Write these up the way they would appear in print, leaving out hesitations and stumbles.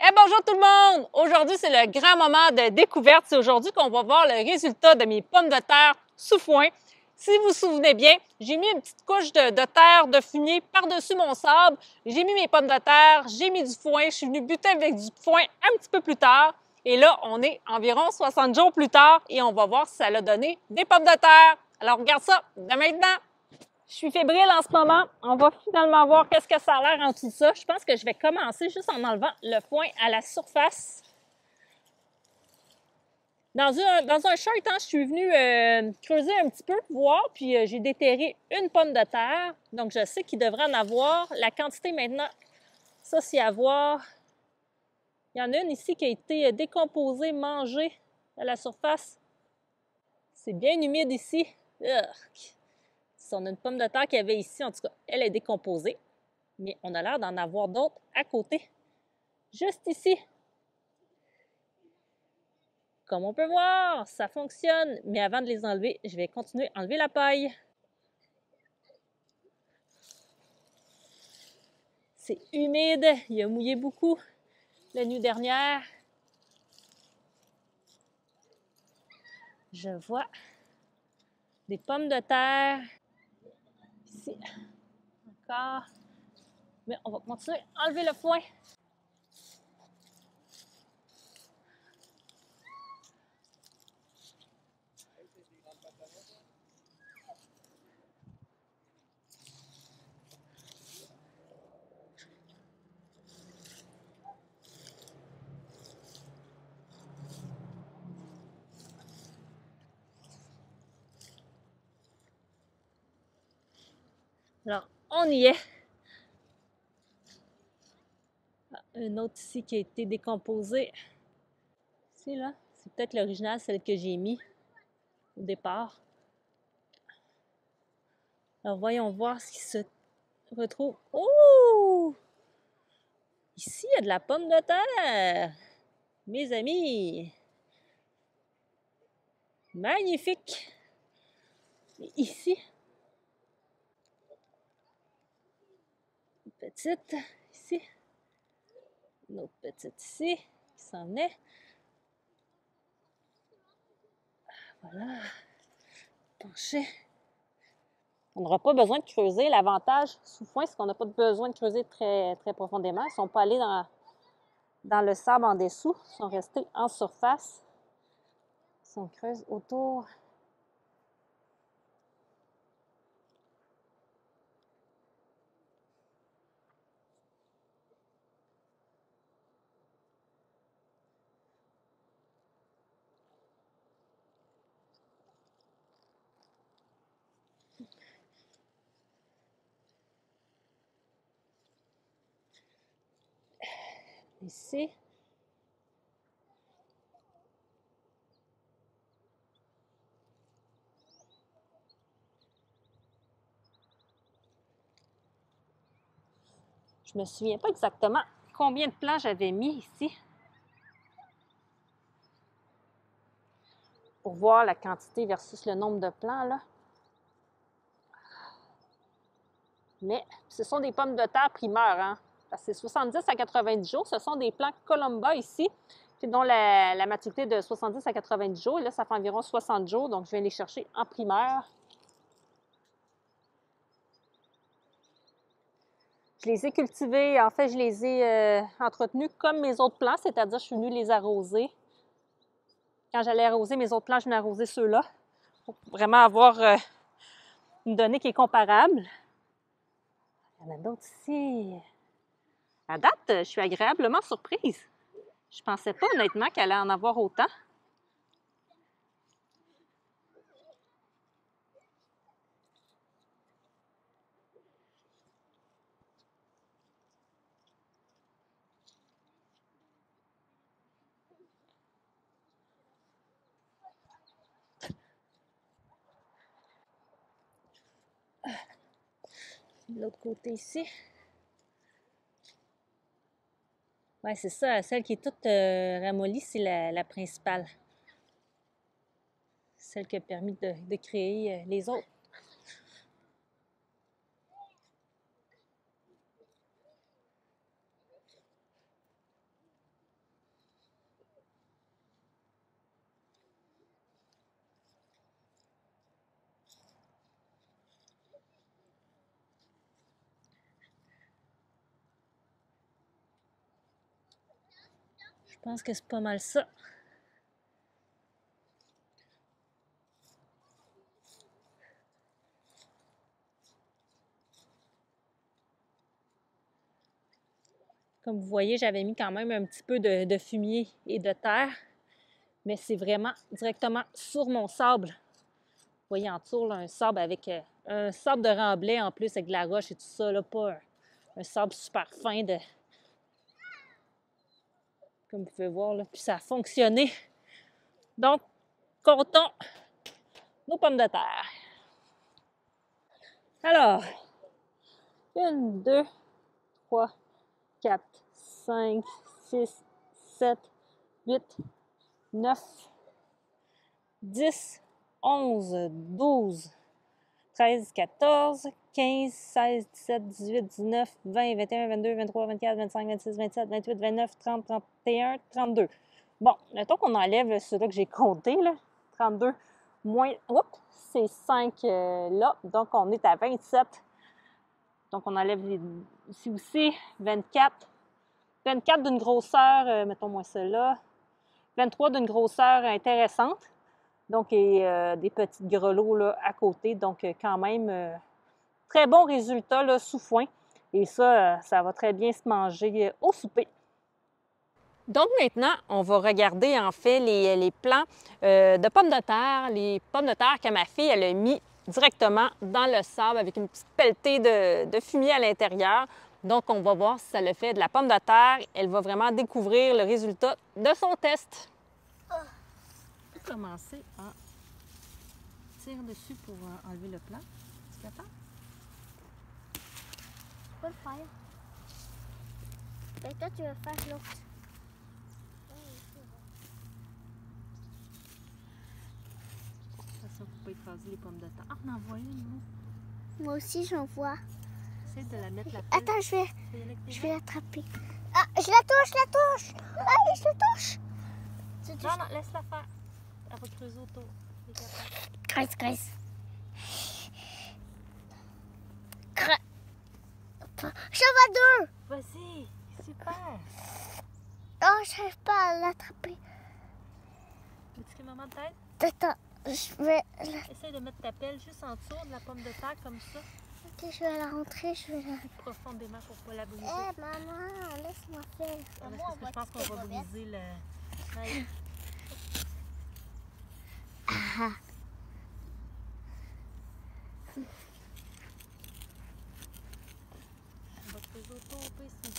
Bonjour tout le monde! Aujourd'hui, c'est le grand moment de découverte. C'est aujourd'hui qu'on va voir le résultat de mes pommes de terre sous foin. Si vous vous souvenez bien, j'ai mis une petite couche de terre, de fumier par-dessus mon sable. J'ai mis mes pommes de terre, j'ai mis du foin. Je suis venue buter avec du foin un petit peu plus tard. Et là, on est environ 60 jours plus tard et on va voir si ça a donné des pommes de terre. Alors, regarde ça de maintenant. Je suis fébrile en ce moment. On va finalement voir qu'est-ce que ça a l'air en tout ça. Je pense que je vais commencer juste en enlevant le foin à la surface. Dans un short, je suis venue creuser un petit peu, voir, puis j'ai déterré une pomme de terre. Donc, je sais qu'il devrait en avoir. La quantité maintenant, ça, c'est à voir. Il y en a une ici qui a été décomposée, mangée à la surface. C'est bien humide ici. Urgh. Si on a une pomme de terre qu'il y avait ici, en tout cas, elle est décomposée. Mais on a l'air d'en avoir d'autres à côté, juste ici. Comme on peut voir, ça fonctionne. Mais avant de les enlever, je vais continuer à enlever la paille. C'est humide, il a mouillé beaucoup la nuit dernière. Je vois des pommes de terre. Ici, encore. Mais on va continuer à enlever le foin. Alors, on y est. Un autre ici qui a été décomposé. Ici, là, c'est peut-être l'original, celle que j'ai mis au départ. Alors, voyons voir ce qui se retrouve. Oh! Ici, il y a de la pomme de terre, mes amis. Magnifique. Et ici, une petite, ici. Une autre petite ici, qui s'en est. Voilà. Pencher. On n'aura pas besoin de creuser. L'avantage sous foin, c'est qu'on n'a pas besoin de creuser très, très profondément. Ils ne sont pas allés dans le sable en dessous. Ils sont restés en surface. Si on creuse autour. Ici. Je ne me souviens pas exactement combien de plants j'avais mis ici. Pour voir la quantité versus le nombre de plants, là. Mais ce sont des pommes de terre primeurs, hein? Parce que c'est 70 à 90 jours. Ce sont des plants Columba ici, dont la maturité de 70 à 90 jours. Et là, ça fait environ 60 jours, donc je viens les chercher en primeur. Je les ai cultivés, en fait, je les ai entretenus comme mes autres plants, c'est-à-dire je suis venue les arroser. Quand j'allais arroser mes autres plants, je venais arroser ceux-là pour vraiment avoir une donnée qui est comparable. Il y en a d'autres ici. À date, je suis agréablement surprise. Je pensais pas honnêtement qu'elle allait en avoir autant. De l'autre côté ici. Ouais, c'est ça. Celle qui est toute ramollie, c'est la principale. Celle qui a permis de créer les autres. pense que c'est pas mal ça. Comme vous voyez, j'avais mis quand même un petit peu de fumier et de terre, mais c'est vraiment directement sur mon sable. Vous voyez en dessous, là, un sable avec un sable de remblai en plus avec de la roche et tout ça, là, pas un sable super fin de... Comme vous pouvez voir, là, puis ça a fonctionné. Donc, comptons nos pommes de terre. Alors, 1, 2, 3, 4, 5, 6, 7, 8, 9, 10, 11, 12, 13, 14, 15, 16, 17, 18, 19, 20, 21, 22, 23, 24, 25, 26, 27, 28, 29, 30, 31, 32. Bon, mettons qu'on enlève ceux-là que j'ai comptés, là. 32 moins... Oups! C'est 5 là. Donc, on est à 27. Donc, on enlève ici aussi. 24. 24 d'une grosseur, mettons moins celle-là. 23 d'une grosseur intéressante. Donc, et des petites grelots là, à côté. Donc, quand même, très bon résultat là, sous foin. Et ça, ça va très bien se manger au souper. Donc maintenant, on va regarder en fait les plants de pommes de terre. Les pommes de terre que ma fille, elle a mis directement dans le sable avec une petite pelletée de fumier à l'intérieur. Donc, on va voir si ça le fait de la pomme de terre. Elle va vraiment découvrir le résultat de son test. On peut commencer en tirant dessus pour enlever le plant. Tu capable? Je peux le faire. Mais toi, tu veux faire l'autre. Ça, faut pas écraser les pommes de terre. Ah, on en voit une, nous. Moi aussi, j'en vois. Essaye de la mettre la pelle. Attends, je vais l'attraper. Ah, je la touche! Ah, je la touche! Non, non, laisse-la faire. Elle va creuser autour. Graisse. J'en vois 2! Vas-y, super. Oh, je n'arrive pas à l'attraper. Veux-tu que maman t'aide? Attends, je vais la... Essaye de mettre ta pelle juste en dessous de la pomme de terre, comme ça. Ok, je vais la rentrer, je vais la... Profondément pour ne pas la briser. Eh, maman, laisse-moi faire. Parce que je pense qu'on va briser le... Ouais. Ah. On va creuser autour, si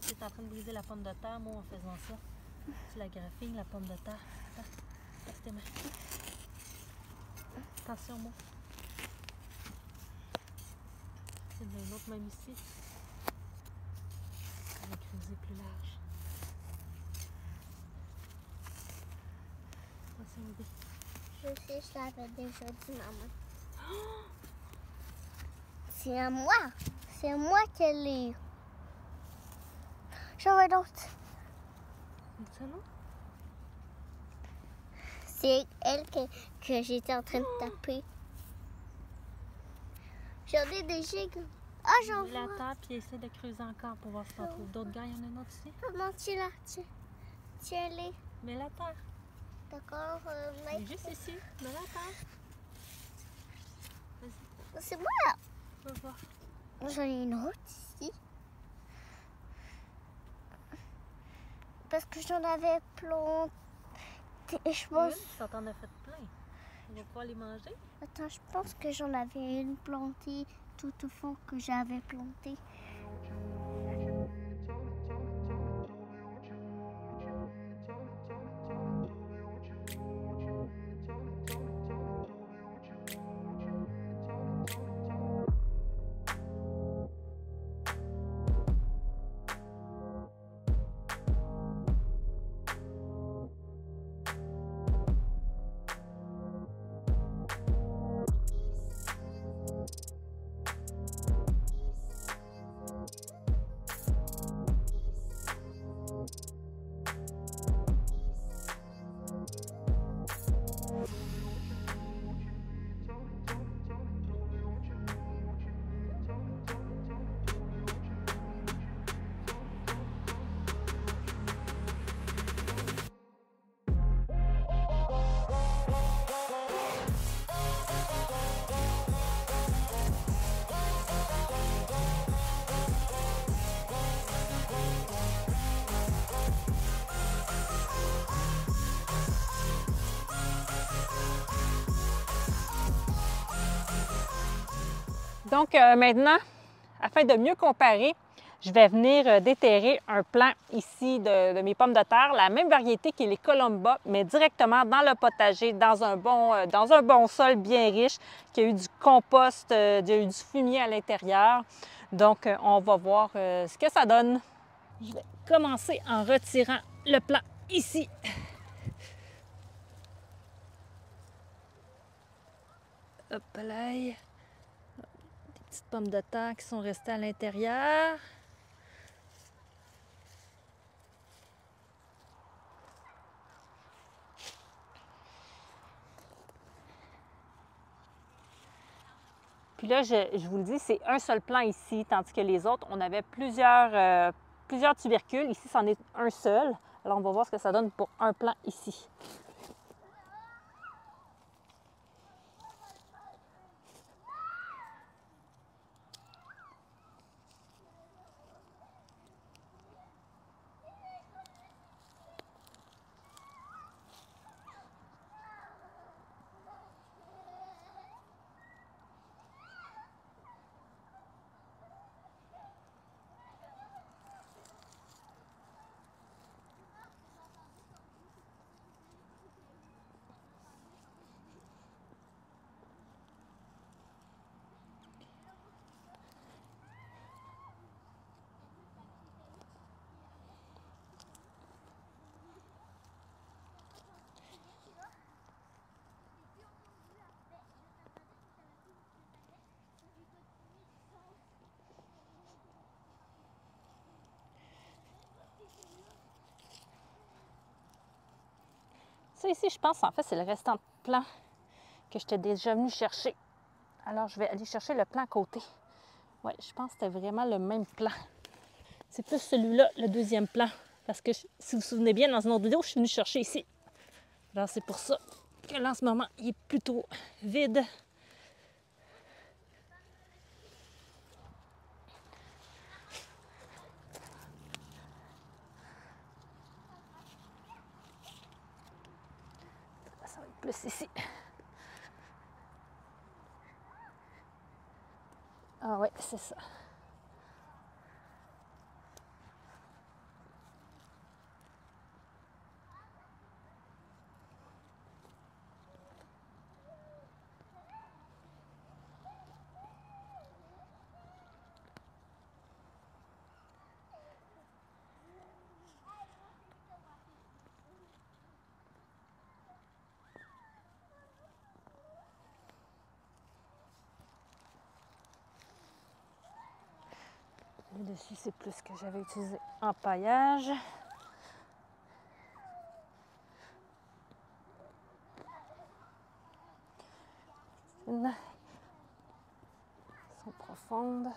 tu es en train de briser la pomme de terre, moi, en faisant ça, tu la graffines, la pomme de terre. Passe tes mains. Attention, moi. C'est une autre même ici. On va creuser plus large. Attention, bébé. Je sais, je l'avais déjà dit, maman. C'est à moi. C'est à moi qu'elle est. J'en vois d'autres. Ça, non? C'est elle que j'étais en train de taper. J'en ai des gigles. Ah, j'en vois. La terre, puis essaie de creuser encore pour voir si t'en trouves d'autres. Gars, il y en a un autre ici. Maman, tiens-la. Tiens-les. Mets la terre. D'accord, Elle est juste ici. Mets la terre. Vas-y, c'est moi. on va voir. J'en ai une autre ici. Parce que j'en avais planté. Je pense... Ça t'en a fait plein. On va pouvoir les manger. Attends, je pense que j'en avais une plantée tout au fond que j'avais plantée. Donc maintenant, afin de mieux comparer, je vais venir déterrer un plant ici de mes pommes de terre, la même variété qui est les Columba, mais directement dans le potager, dans un bon sol bien riche, qui a eu du compost, il y a eu du fumier à l'intérieur. Donc, on va voir ce que ça donne. Je vais commencer en retirant le plant ici. Hop là. Des petites pommes de terre qui sont restées à l'intérieur. Puis là, je vous le dis, c'est un seul plant ici, tandis que les autres, on avait plusieurs tubercules. Ici, c'en est un seul. Alors, on va voir ce que ça donne pour un plant ici. Ça ici, je pense, en fait, c'est le restant de plant que j'étais déjà venue chercher. Alors, je vais aller chercher le plant à côté. Oui, je pense que c'était vraiment le même plant. C'est plus celui-là, le deuxième plant. Parce que, si vous vous souvenez bien, dans une autre vidéo, je suis venue chercher ici. Alors, c'est pour ça que là, en ce moment, il est plutôt vide. Ça va être plus ici. Ah oui, c'est ça. Le dessus, c'est plus ce que j'avais utilisé en paillage. Elles sont profondes.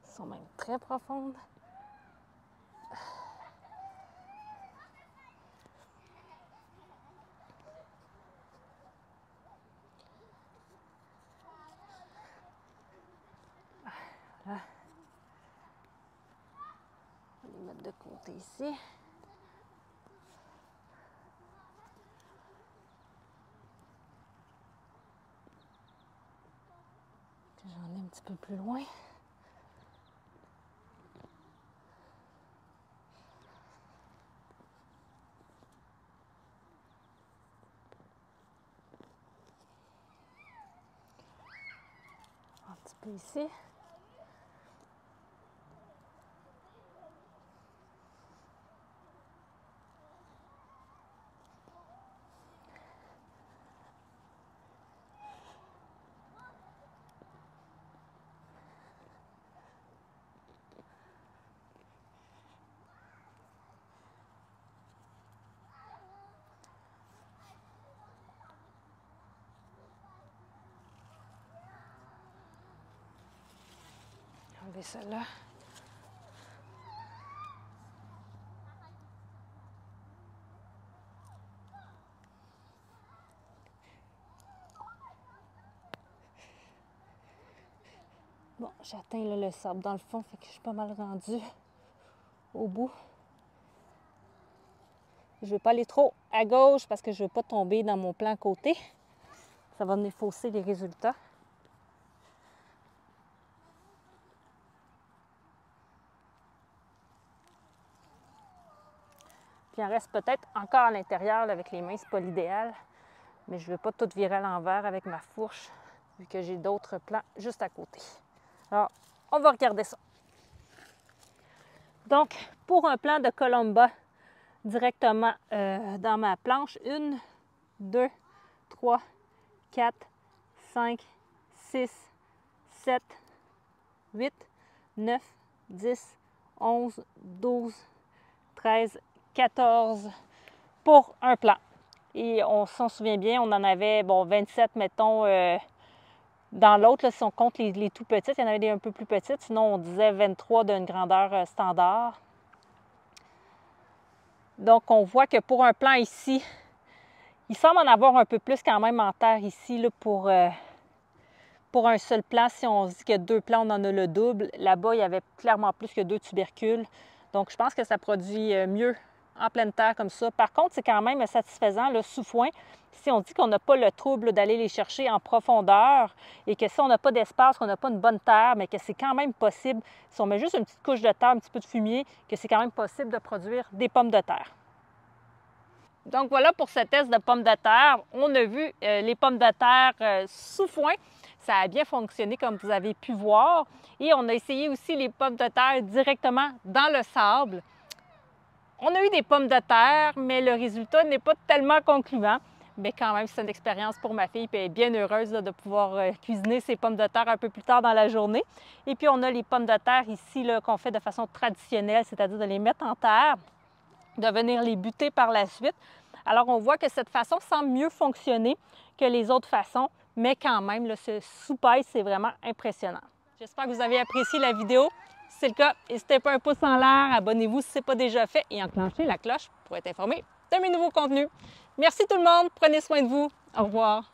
Elles sont même très profondes. Voilà. On va les mettre de côté ici. J'en ai un petit peu plus loin. Un petit peu ici. Enlever celle-là. Bon, j'atteins le sable dans le fond, fait que je suis pas mal rendue au bout. Je ne veux pas aller trop à gauche parce que je ne veux pas tomber dans mon plan côté. Ça va venir fausser les résultats. Puis il en reste peut-être encore à l'intérieur avec les mains, c'est pas l'idéal. Mais je ne veux pas tout virer à l'envers avec ma fourche, vu que j'ai d'autres plants juste à côté. Alors, on va regarder ça. Donc, pour un plant de columba directement dans ma planche, 1, 2, 3, 4, 5, 6, 7, 8, 9, 10, 11, 12, 13, 14 pour un plant. Et on s'en souvient bien, on en avait, bon, 27, mettons, dans l'autre, si on compte les tout petites, il y en avait des un peu plus petites, sinon on disait 23 d'une grandeur standard. Donc, on voit que pour un plant ici, il semble en avoir un peu plus quand même en terre ici là, pour un seul plant. Si on dit qu'il y a 2 plants, on en a le double. Là-bas, il y avait clairement plus que 2 tubercules. Donc, je pense que ça produit mieux en pleine terre comme ça. Par contre, c'est quand même satisfaisant, le sous-foin. Si on dit qu'on n'a pas le trouble d'aller les chercher en profondeur et que si on n'a pas d'espace, qu'on n'a pas une bonne terre, mais que c'est quand même possible, si on met juste une petite couche de terre, un petit peu de fumier, que c'est quand même possible de produire des pommes de terre. Donc voilà pour ce test de pommes de terre. On a vu les pommes de terre sous foin. Ça a bien fonctionné comme vous avez pu voir. Et on a essayé aussi les pommes de terre directement dans le sable. On a eu des pommes de terre, mais le résultat n'est pas tellement concluant. Mais quand même, c'est une expérience pour ma fille, puis elle est bien heureuse là, de pouvoir cuisiner ses pommes de terre un peu plus tard dans la journée. Et puis, on a les pommes de terre ici qu'on fait de façon traditionnelle, c'est-à-dire de les mettre en terre, de venir les buter par la suite. Alors, on voit que cette façon semble mieux fonctionner que les autres façons, mais quand même, là, ce sous-paille, c'est vraiment impressionnant. J'espère que vous avez apprécié la vidéo. Si c'est le cas, n'hésitez pas un pouce en l'air, abonnez-vous si ce n'est pas déjà fait et enclenchez la cloche pour être informé de mes nouveaux contenus. Merci tout le monde, prenez soin de vous. Au revoir.